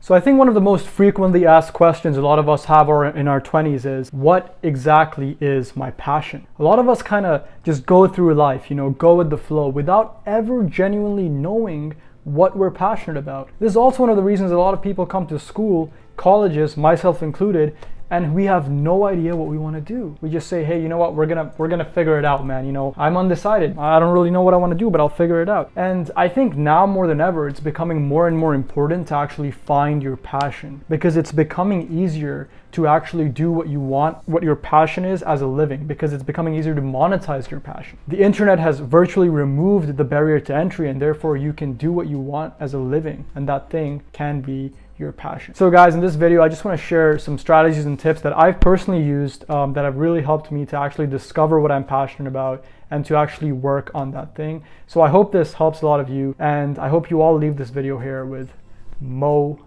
So I think one of the most frequently asked questions a lot of us have in our 20s is, what exactly is my passion? A lot of us kind of just go through life, go with the flow without ever genuinely knowing what we're passionate about. This is also one of the reasons a lot of people come to school, colleges, myself included, and we have no idea what we want to do. We just say, hey, you know what, we're gonna figure it out, man. I'm undecided. I don't really know what I want to do, but I'll figure it out. And I think now more than ever, it's becoming more and more important to actually find your passion, because it's becoming easier to actually do what you want, what your passion is as a living, because it's becoming easier to monetize your passion. The internet has virtually removed the barrier to entry, and therefore you can do what you want as a living, and that thing can be your passion. So guys, in this video, I just want to share some strategies and tips that I've personally used that have really helped me to actually discover what I'm passionate about and to actually work on that thing. So I hope this helps a lot of you, and I hope you all leave this video here with mo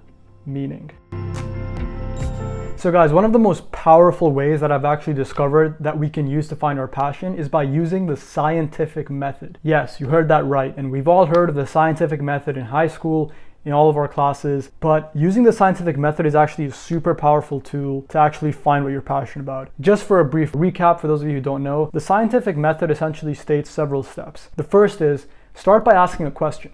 meaning. So guys, one of the most powerful ways that I've actually discovered that we can use to find our passion is by using the scientific method. Yes, you heard that right. And we've all heard of the scientific method in high school, in all of our classes, but using the scientific method is actually a super powerful tool to actually find what you're passionate about. Just for a brief recap, for those of you who don't know, the scientific method essentially states several steps. The first is start by asking a question.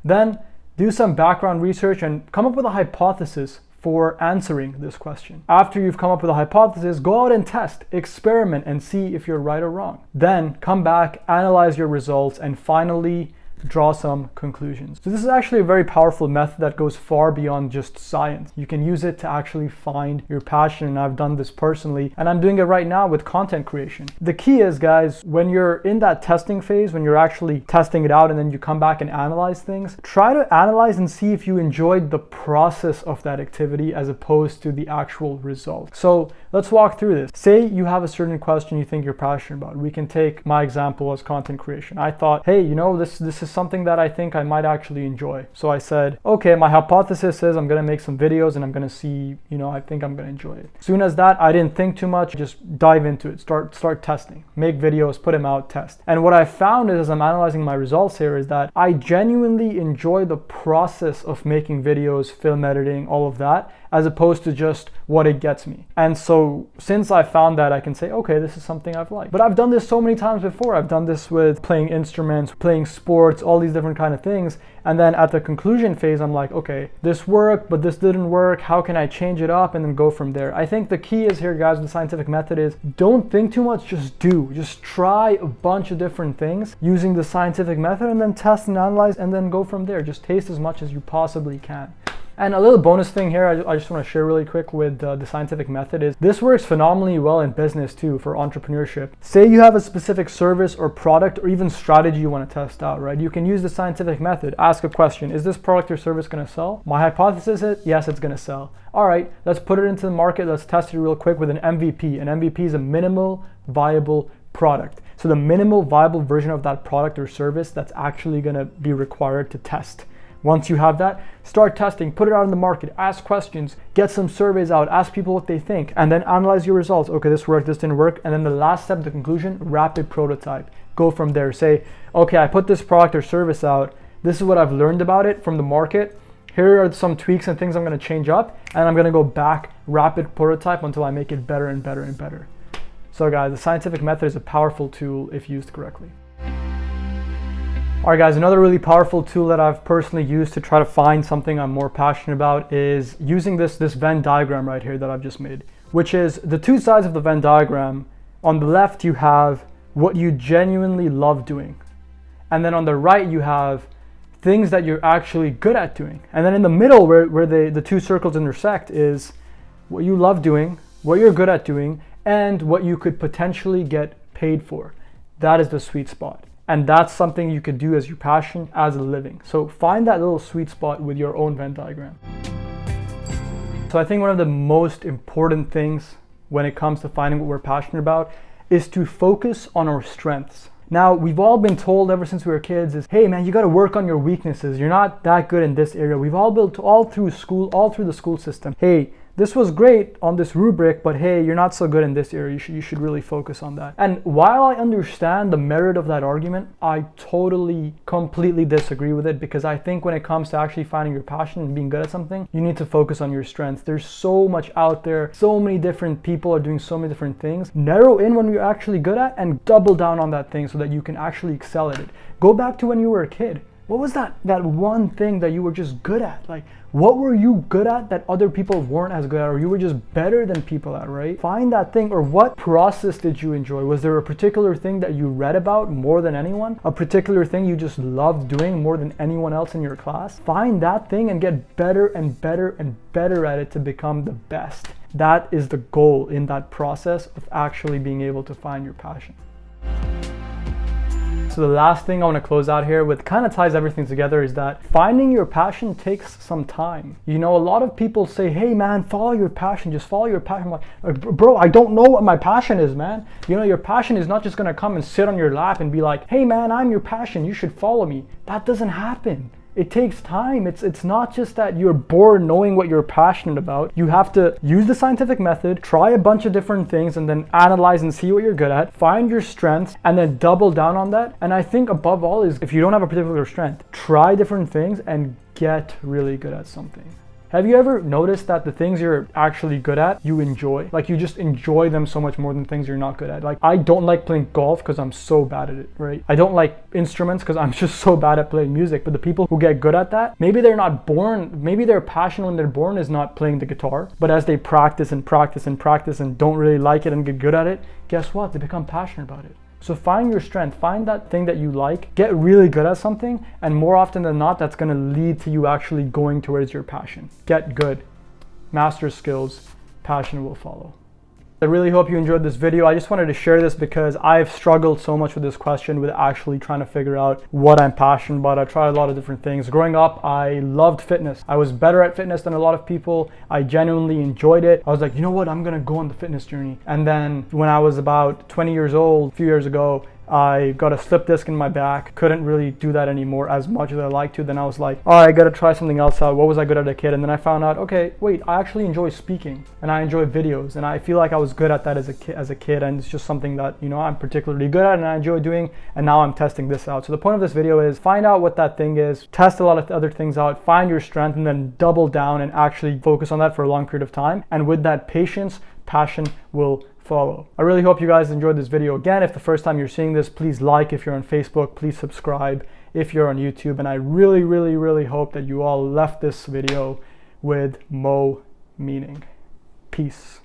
Then do some background research and come up with a hypothesis for answering this question. After you've come up with a hypothesis, go out and test, experiment, and see if you're right or wrong. Then come back, analyze your results, and finally draw some conclusions. So this is actually a very powerful method that goes far beyond just science. You can use it to actually find your passion, and I've done this personally, and I'm doing it right now with content creation. The key is, guys, when you're in that testing phase, when you're actually testing it out and then you come back and analyze things, try to analyze and see if you enjoyed the process of that activity as opposed to the actual result. So let's walk through this. Say you have a certain question you think you're passionate about. We can take my example as content creation. I thought, hey, this is something that I think I might actually enjoy. So I said, okay, my hypothesis is I'm gonna make some videos and I'm gonna see, I think I'm gonna enjoy it. Soon as that, I didn't think too much, just dive into it, start testing, make videos, put them out, test. And what I found is, as I'm analyzing my results here, is that I genuinely enjoy the process of making videos, film editing, all of that, as opposed to just what it gets me. And so since I found that, I can say, okay, this is something I've liked. But I've done this so many times before. I've done this with playing instruments, playing sports, all these different kind of things. And then at the conclusion phase, I'm like, okay, this worked, but this didn't work. How can I change it up? And then go from there. I think the key is here, guys, with the scientific method is don't think too much, just do. Just try a bunch of different things using the scientific method and then test and analyze and then go from there. Just taste as much as you possibly can. And a little bonus thing here I just want to share really quick with the scientific method is this works phenomenally well in business too, for entrepreneurship. Say you have a specific service or product or even strategy you want to test out, right? You can use the scientific method. Ask a question. Is this product or service going to sell? My hypothesis is, yes, it's going to sell. All right, let's put it into the market. Let's test it real quick with an MVP. An MVP is a minimal viable product. So the minimal viable version of that product or service that's actually going to be required to test. Once you have that, start testing, put it out in the market, ask questions, get some surveys out, ask people what they think, and then analyze your results. Okay, this worked, this didn't work. And then the last step, the conclusion, rapid prototype. Go from there. Say, okay, I put this product or service out. This is what I've learned about it from the market. Here are some tweaks and things I'm going to change up, and I'm going to go back, rapid prototype until I make it better and better and better. So guys, the scientific method is a powerful tool if used correctly. All right, guys, another really powerful tool that I've personally used to try to find something I'm more passionate about is using this Venn diagram right here that I've just made, which is the two sides of the Venn diagram. On the left, you have what you genuinely love doing. And then on the right, you have things that you're actually good at doing. And then in the middle, where the two circles intersect, is what you love doing, what you're good at doing, and what you could potentially get paid for. That is the sweet spot. And that's something you could do as your passion, as a living. So find that little sweet spot with your own Venn diagram. So I think one of the most important things when it comes to finding what we're passionate about is to focus on our strengths. Now, we've all been told ever since we were kids is, hey man, you gotta work on your weaknesses. You're not that good in this area. We've all built all through school, all through the school system. Hey, this was great on this rubric, but hey, you're not so good in this area. You should really focus on that. And while I understand the merit of that argument, I totally, completely disagree with it, because I think when it comes to actually finding your passion and being good at something, you need to focus on your strengths. There's so much out there. So many different people are doing so many different things. Narrow in what you're actually good at and double down on that thing so that you can actually excel at it. Go back to when you were a kid. What was that one thing that you were just good at? Like, what were you good at that other people weren't as good at, or you were just better than people at, right? Find that thing. Or what process did you enjoy? Was there a particular thing that you read about more than anyone? A particular thing you just loved doing more than anyone else in your class? Find that thing and get better and better and better at it to become the best. That is the goal in that process of actually being able to find your passion. So the last thing I want to close out here with kind of ties everything together is that finding your passion takes some time. You know, a lot of people say, hey man, follow your passion, just follow your passion. I'm like, bro, I don't know what my passion is, man. You know, your passion is not just going to come and sit on your lap and be like, hey man, I'm your passion, you should follow me. That doesn't happen. It takes time. It's not just that you're born knowing what you're passionate about. You have to use the scientific method, try a bunch of different things, and then analyze and see what you're good at, find your strengths, and then double down on that. And I think above all is, if you don't have a particular strength, try different things and get really good at something. Have you ever noticed that the things you're actually good at, you enjoy? Like, you just enjoy them so much more than things you're not good at. Like, I don't like playing golf because I'm so bad at it, right? I don't like instruments because I'm just so bad at playing music. But the people who get good at that, maybe they're not born, maybe their passion when they're born is not playing the guitar. But as they practice and practice and practice and don't really like it and get good at it, guess what? They become passionate about it. So find your strength, find that thing that you like, get really good at something, and more often than not, that's gonna lead to you actually going towards your passion. Get good, master skills, passion will follow. I really hope you enjoyed this video. I just wanted to share this because I've struggled so much with this question, with actually trying to figure out what I'm passionate about. I tried a lot of different things. Growing up, I loved fitness. I was better at fitness than a lot of people. I genuinely enjoyed it. I was like, you know what? I'm gonna go on the fitness journey. And then when I was about 20 years old, a few years ago, I got a slip disc in my back, couldn't really do that anymore as much as I like to. Then I was like, all right, I gotta try something else out. What was I good at as a kid? And then I found out, okay, wait, I actually enjoy speaking and I enjoy videos, and I feel like I was good at that as a kid, and it's just something that, you know, I'm particularly good at and I enjoy doing, and now I'm testing this out. So the point of this video is find out what that thing is, test a lot of other things out, find your strength, and then double down and actually focus on that for a long period of time. And with that patience, passion will follow. I really hope you guys enjoyed this video. Again, if the first time you're seeing this, please like. If you're on Facebook, please subscribe if you're on YouTube. And I really, really, really hope that you all left this video with Mo meaning. Peace.